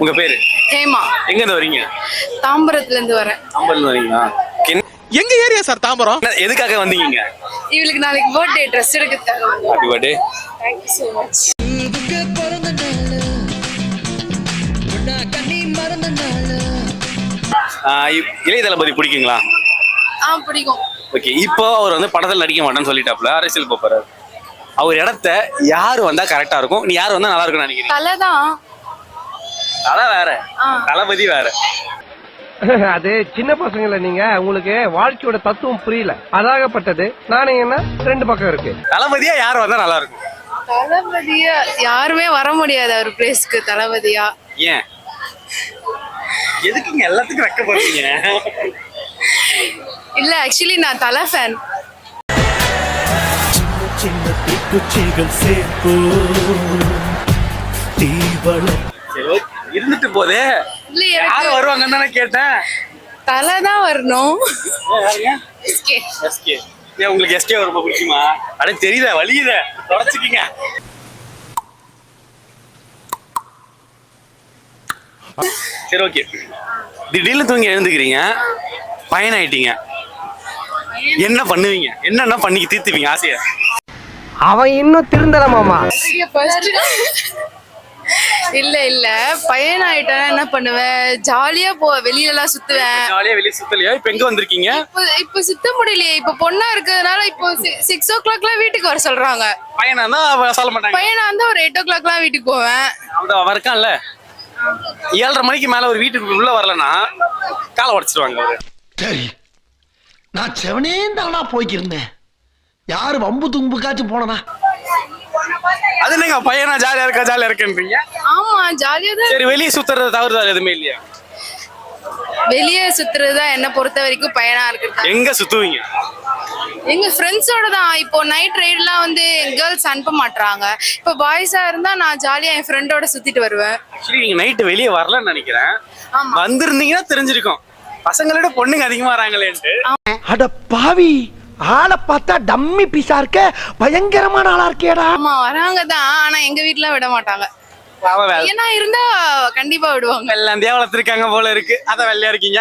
உங்க பேரு? ஹேமா. எங்க இருந்து வரீங்க? தாம்பரத்துல இருந்து வரேன். தாம்பரத்துல வரீங்களா? எங்க ஏரியா சார் தாம்பரம்? எதுக்காக வந்தீங்க? இவளுக்கு நாளைக்கு பர்த்டே ட்ரெஸ் எடுக்கிறதுக்காக. Happy birthday. Thank you so much. இளைய தளபதி பிடிக்குங்களா? பிடிக்கும். ஓகே, இப்போ அவர் வந்து படத்தில் நடிக்க மாட்டேன்னு சொல்லிட்டாப்ல, அரசியல் போறாரு. அவர் இடத்த யாரு வந்தா கரெக்டா இருக்கும்? நீ யாரு வந்தா நல்லா இருக்கும்னு நினைக்கிறீங்க? தலைதான். தலை வேற, தளபதி வேற. அது சின்ன பசங்கள நீங்க உங்களுக்கு வாழ்க்கையோட தத்துவம் புரியல. அதாகப்பட்டது நானீங்கன்னா ரெண்டு பக்கம் இருக்கு. தளபதியா யார் வந்தா நல்லா இருக்கும்? தளபதியா யாருமே வர முடியாது அவர் பிளேஸ்க்கு. தளபதியா ஏன்? எதுக்கு எல்லாத்துக்கும் வெக்கப்படுறீங்க? இல்ல, ஆக்சுவலி நான் தலை ஃபேன். இருந்துட்டு போதே யாரு வருவாங்கன்னு தானே கேட்டேன். தலை தான் வரணும். உங்களுக்கு எஸ்கே ரொம்ப பிடிக்குமா? அட தெரியுதா, வலியுத தொடச்சுக்கீங்க. சரி, ஓகே. திடீர்னு தூங்கி எழுந்துக்கிறீங்க, பயன் ஆயிட்டீங்க, என்ன பண்ணுவீங்க? என்னன்னா பண்ணி தீர்த்துவீங்க ஆசைய? அவன் இன்னும் திருந்தல மாமா. இல்ல இல்ல, பையன் ஆயிட்டா என்ன பண்ணுவேன்? ஜாலியா வெளியில எல்லாம் சுத்துவேன். ஜாலியா வெளிய சுத்தலையா? இப்ப எங்க வந்திருக்கீங்க? இப்ப சுத்த முடியலையே. இப்ப பொண்ணா இருக்கிறதுனால இப்போ 6 o'clock வீட்டுக்கு வர சொல்றாங்க. பையனா இருந்தா சொல்ல மாட்டாங்க. பையனா இருந்தா ஒரு 8 o'clock வீட்டுக்கு போவேன். அவன் இருக்கான்ல, 7:30 மணிக்கு மேல ஒரு வீட்டுக்கு உள்ள வரலன்னா காலை உடைச்சிருவாங்க. சரி, நான் செவனே தானா போய்க்கிருந்தேன். யாரு வம்பு தும்புக்காச்சும் போனா? அது என்னங்க பையனா ஜாலியா இருக்கேன்றீங்க? ஆமா, ஜாலியா தான். சரி, வெளியே சுத்துறது தவறுதல் எதுவுமே இல்லையா? வெளியே சுத்துறதுதான் என்ன பொறுத்த வரைக்கும் பையனா இருக்கு. எங்க சுத்துவீங்க? எங்க ஃப்ரெண்ட்ஸோட தான். இப்போ நைட் ரைட்லாம் வந்து கேர்ள்ஸ் அனுப்ப மாட்டாங்க. இப்போ பாய்ஸா இருந்தா நான் ஜாலியா என் ஃப்ரெண்டோட சுத்திட்டு வருவேன். ஆக்சுவலி நீங்க நைட் வெளியே வரலன்னு நினைக்கிறேன். வந்திருந்தீங்கன்னா தெரிஞ்சிருக்கும், பசங்களோட பொண்ணுங்க அதிகமா வராங்களேன்ட்டு. அட பாவி, ஆளை பார்த்தா டம்மி பீஸா இருக்க, பயங்கரமான ஆளா இருக்கேடா. ஆமா, வராங்க தான். ஆனா எங்க வீட்டுல விட மாட்டாங்க. ஏன்னா இருந்தா கண்டிப்பா விடுவாங்க. எல்லாம் தேவலத்திருக்காங்க போல இருக்கு, அத வெள்ளையா இருக்கீங்க.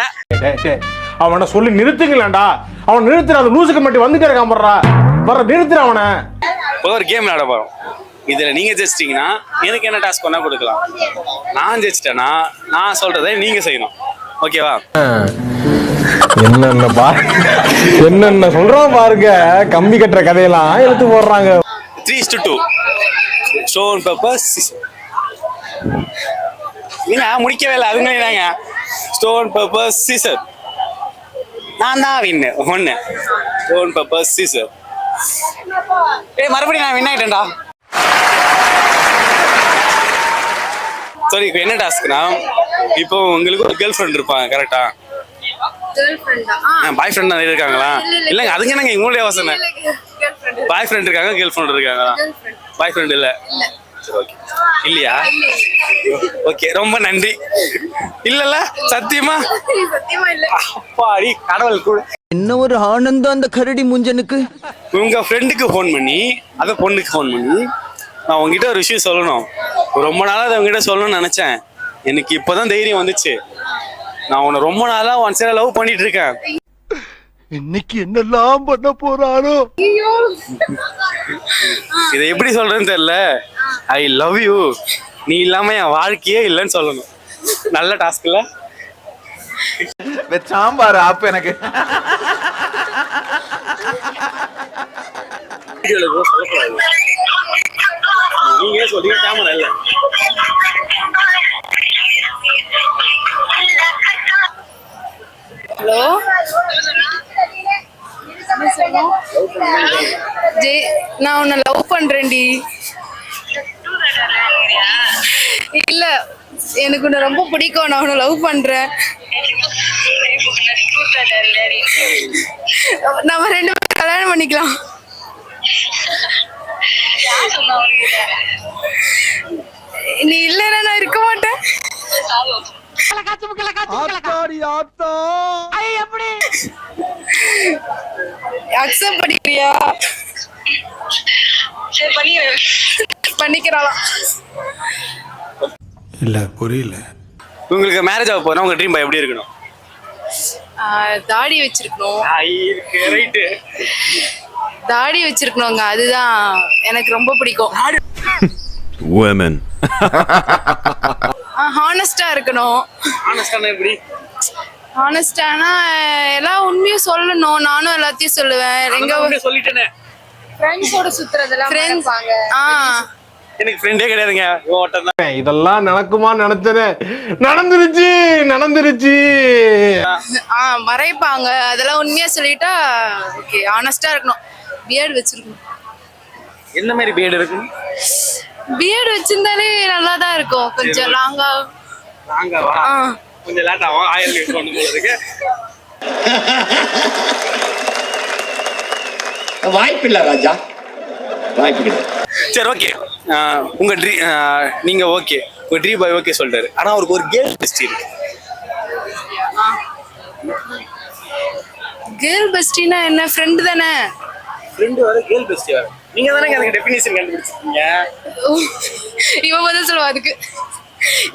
அவனை சொல்லி நிறுத்துங்களேன்டா. அவன் நிறுத்துற, அந்த லூசுக்கு மட்டும் வந்துட்டே இருக்கான். வர நிறுத்துற அவனை. ஒரு கேம் விளையாட போறோம். இதுல நீங்க ஜெயிச்சிட்டீங்கன்னா எனக்கு என்ன டாஸ்க் பண்ணா கொடுக்கலாம். நான் ஜெயிச்சிட்டேன்னா நான் சொல்றதை நீங்க செய்யணும். ஓகேவா? என்னென்ன சொல்றோம் பாருங்க. கம்பி கட்டுற கதையெல்லாம் எடுத்து போடுறாங்க. 3:2 ஸ்டோன் பேப்பர் நீங்க முடிக்கவே இல்லை. அதுங்க ஸ்டோன் பேப்பர் சீசர். நான் தான் வின்னு. 1 ஸ்டோன் பேப்பர் சீசர். மறுபடியும் நான் வின் ஆயிட்டேன்டா. சரி, இப்போ என்ன டாஸ்க்னா, இப்போ உங்களுக்கு ஒரு கேர்ள் ஃப்ரெண்ட் இருப்பாங்க, கரெக்டா? பாய் ஃப்ரெண்ட் நிறைய இருக்காங்களா? இல்லைங்க, அதுங்க நாங்கள் எங்களுடைய யோசனை. பாய் ஃப்ரெண்ட் இருக்காங்க, கேர்ள் ஃப்ரெண்ட் இருக்காங்களா? பாய் ஃப்ரெண்ட் இல்லை. சரி, ஓகே. இல்லையா? ஓகே, ரொம்ப நன்றி. இல்லல்ல, சத்தியமா? அப்பாடி கடவுள் கூட. என்ன ஒரு ஆனந்தம் அந்த கரடி முஞ்சனுக்கு. உங்க ஃப்ரெண்டுக்கு ஃபோன் பண்ணி, அந்த பொண்ணுக்கு ஃபோன் பண்ணி, நான் உங்ககிட்ட ஒரு விஷயம் சொல்லணும். ரொம்ப நாளா அதை உங்ககிட்ட சொல்லணும்னு நினைச்சேன். எனக்கு இப்போதான் தைரியம் வந்துச்சு. நான் உன்னை ரொம்ப நாளா ஒன்ஸ் லவ் பண்ணிட்டு இருக்கேன். இன்னைக்கு என்னெல்லாம் பண்ண போறானோ. இதை எப்படி சொல்றேன்னு தெரியல. ஐ லவ் யூ, நீ இல்லாம என் வாழ்க்கையே இல்லைன்னு சொல்லணும். நல்ல டாஸ்க்ல சாம்பார் ஆப் எனக்கு. நீங்க சொல்லி கேமரா இல்ல. ஹலோ ஜெய், நான் உன்னை லவ் பண்றேன்டி. இல்ல, எனக்கு உன்னை ரொம்ப பிடிக்கும். நான் உன்னை லவ் பண்றேன். நம்ம 2 பேரும் கல்யாணம் பண்ணிக்கலாம். நீ இல்லைன்னா நான் இருக்க மாட்டேன். அக்செப்ட் பண்ணிக்கிறியா? பண்ணிக்கிறாளா? இல்ல புரியல. உங்களுக்கு மேரேஜ் ஆக போறோம், உங்க ட்ரீம் பாய் எப்படி இருக்கணும்? தாடி வச்சிருக்கணும். ரைட்டு. தாடி வச்சிருக்கணுங்க, அதுதான் எனக்கு ரொம்ப பிடிக்கும். women ஹானஸ்டா இருக்கணும். ஆனஸ்டானா எப்படி? ஹானஸ்டானா எல்லா உண்மையும் சொல்லணும். நானும் எல்லாத்தையும் சொல்லுவேன். எங்க சொல்லிட்டேனே. ஃப்ரெண்ட்ஸோட சுத்துறதெல்லாம் ஃப்ரெண்ட்ஸ். எனக்கு ஃப்ரெண்டே கிடையாதுங்க, ஓட்டம் தான். இதெல்லாம் நடக்குமா நினைச்சது, நடந்துருச்சு. மறைப்பாங்க, அதெல்லாம் உண்மையா சொல்லிட்டா ஓகே. ஹானஸ்டா இருக்கணும். பியர்டு வச்சிருக்கணும். என்ன மாதிரி பியர்டு இருக்கு? பியர்டு வச்சிருந்தாலே நல்லா தான் இருக்கும். கொஞ்சம் லாங்கா கொஞ்சம் லேட் ஆகும். ஆயில் கொண்டு போறதுக்கு வாய்ப்பில்ல ராஜா, வாய்ப்பு. சரி ஓகே. உங்க நீங்க ஓகே, உங்க ட்ரீம் பாய் ஓகே சொல்றாரு. ஆனா அவருக்கு ஒரு கேர்ள் பெஸ்டி இருக்கு. கேர்ள் பெஸ்டினா என்ன? ஃப்ரெண்ட் தானே. ஃப்ரெண்ட் வர கேர்ள் பெஸ்டி வர நீங்க தானே அதுக்கு டெஃபினிஷன் கண்டுபிடிச்சிருக்கீங்க. இவன் பதில் சொல்லுவா அதுக்கு.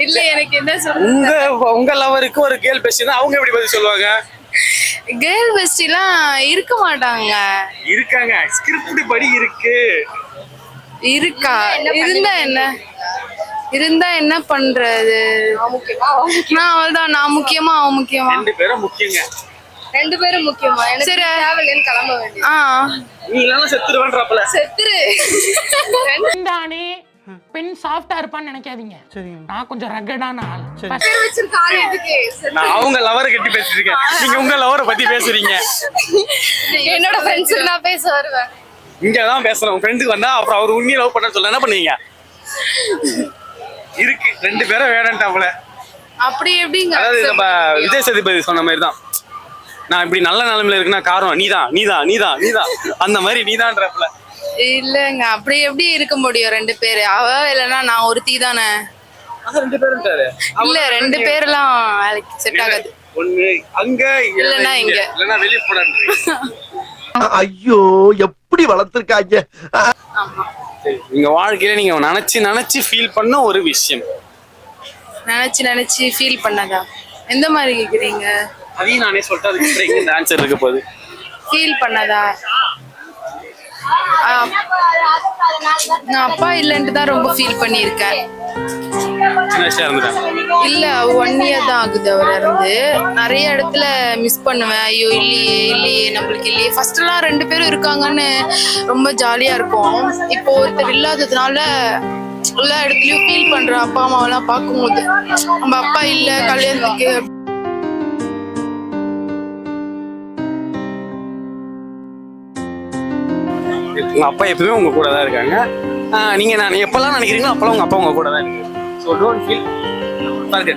இல்ல எனக்கு என்ன சொல்றது, உங்க லவருக்கு ஒரு கேர்ள் பெஸ்டி தான், அவங்க எப்படி பதில் சொல்லுவாங்க? கேர்ள் பெஸ்டிலாம் இருக்க மாட்டாங்க. இருக்காங்க, ஸ்கிரிப்ட் படி இருக்கு. இருக்கா? இருந்தா என்ன பண்றது? நான் அவள்தான், நான் முக்கியமா அவன் முக்கியமா? ரெண்டு பேரும் முக்கியமா? சரி கிளம்ப வேண்டிய. நீ இல்லனா செத்துருவேன்றப்பல. செத்துரு. தானே பெண் சாஃப்டா இருப்பான்னு நினைக்காதீங்க. நான் கொஞ்சம் ரகடான ஆள். நான் அவங்க லவரை கட்டி பேசிட்டு இருக்கேன், நீங்க உங்க லவரை பத்தி பேசுறீங்க. என்னோட ஃப்ரெண்ட்ஸ்க்கு நான் பேச வருவேன். இங்கதான் பேசுறேன். ஃப்ரெண்டுக்கு வந்தா அப்புறம் அவர் உண்மையை லவ் பண்ண சொல்ல என்ன பண்ணுவீங்க? இருக்கு ரெண்டு பேரும் வேணான்ட்டாப்ல. அப்படி எப்படிங்க? அதாவது நம்ம விஜய் சேதுபதி சொன்ன மாதிரி தான், நான் இப்படி நல்ல நிலைமையில இருக்குன்னா காரணம் நீதான் அந்த மாதிரி நீதான்றப்பல. இல்லங்க, அப்படி எப்படி இருக்க முடியும்? ரெண்டு பேரு, அவ இல்லன்னா நான் ஒருத்தி தானே. ரெண்டு பேரும் இல்ல, ரெண்டு பேர்லாம் வேலைக்கு செட் ஆகாது. ஒண்ணு அங்க இல்லன்னா இங்க, இல்லன்னா வெளிய போடான்றீங்க. ஐயோ எப்படி வளர்த்திருக்காங்க. ஆமா. நீங்க வாழ்க்கையில நீங்க நினைச்சு ஃபீல் பண்ண ஒரு விஷயம். நினைச்சு ஃபீல் பண்ணதா? எந்த மாதிரி கேக்குறீங்க? அதையும் நானே சொல்லிட்டு அதுக்கு இந்த ஆன்சர் இருக்க போகுது. ஃபீல் பண்ணதா? நான் அப்பா இல்லன்ட்டு தான் ரொம்ப ஃபீல் பண்ணியிருக்கேன். இல்ல 1 year தான் ஆகுது அவர் இருந்து. நிறைய இடத்துல மிஸ் பண்ணுவேன். ஐயோ இல்லையே நம்மளுக்கு இல்லையே. ஃபர்ஸ்ட் எல்லாம் 2 பேரும் இருக்காங்கன்னு ரொம்ப ஜாலியா இருக்கும். இப்போ ஒருத்தர் இல்லாததுனால எல்லா இடத்துலயும் ஃபீல் பண்றேன். அப்பா அம்மாவெல்லாம் பார்க்கும்போது நம்ம அப்பா இல்ல கல்யாணத்துக்கு. உங்க அப்பா எப்பவுமே உங்க கூட தான் இருக்காங்க. நீங்க நான் எப்பெல்லாம் நினைக்கிறீங்களோ அப்பெல்லாம் உங்க அப்பா உங்க கூட தான் இருக்கு. ஸோ டோன்ட் ஃபீல் பாருங்க,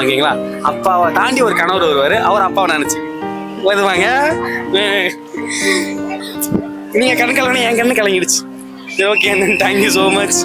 ஓகேங்களா? அப்பாவை தாண்டி ஒரு கணவர் வருவாரு, அவர் அப்பாவை நினைச்சு வருவாங்க. நீங்க கண் கலவனே என் கண்ணு கலங்கிடுச்சு. Okay, thank you so much.